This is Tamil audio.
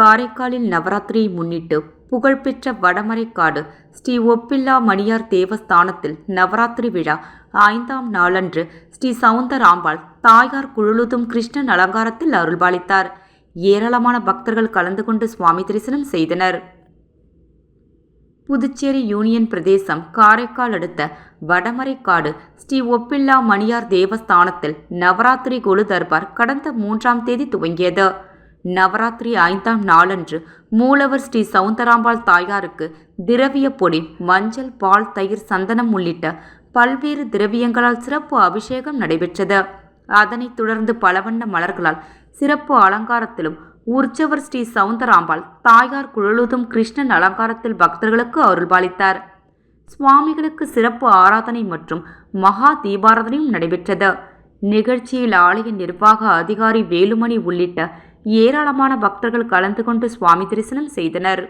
காரைக்காலில் நவராத்திரியை முன்னிட்டு புகழ்பெற்ற வடமரைக்காடு ஸ்ரீ ஒப்பில்லா மணியார் தேவஸ்தானத்தில் நவராத்திரி விழா 5ஆம் நாளன்று ஸ்ரீ சவுந்தராம்பாள் தாயார் குழலுதும் கிருஷ்ணன் அலங்காரத்தில் அருள்பாலித்தார். ஏராளமான பக்தர்கள் கலந்து கொண்டு சுவாமி தரிசனம் செய்தனர். புதுச்சேரி யூனியன் பிரதேசம் காரைக்கால் அடுத்த வடமரைக்காடு ஸ்ரீ ஒப்பில்லா மணியார் தேவஸ்தானத்தில் நவராத்திரி கொலு தர்பார் கடந்த 3ஆம் தேதி துவங்கியது. நவராத்திரி 5ஆம் நாளன்று மூலவர் ஸ்ரீ சவுந்தராம்பாள் தாயாருக்கு திரவிய பொடி, மஞ்சள், பால், தயிர், சந்தனம் உள்ளிட்ட பல்வேறு திரவியங்களால் சிறப்பு அபிஷேகம் நடைபெற்றது. அதனைத் தொடர்ந்து பலவண்ண மலர்களால் சிறப்பு அலங்காரத்திலும் உற்சவர் ஸ்ரீ சவுந்தராம்பாள் தாயார் குழலுதும் கிருஷ்ணன் அலங்காரத்தில் பக்தர்களுக்கு அருள்பாலித்தார். சுவாமிகளுக்கு சிறப்பு ஆராதனை மற்றும் மகா தீபாராதனையும் நடைபெற்றது. நிகழ்ச்சியில் ஆலய நிர்வாக அதிகாரி வேலுமணி உள்ளிட்ட ஏராளமான பக்தர்கள் கலந்து கொண்டு சுவாமி தரிசனம் செய்தனர்.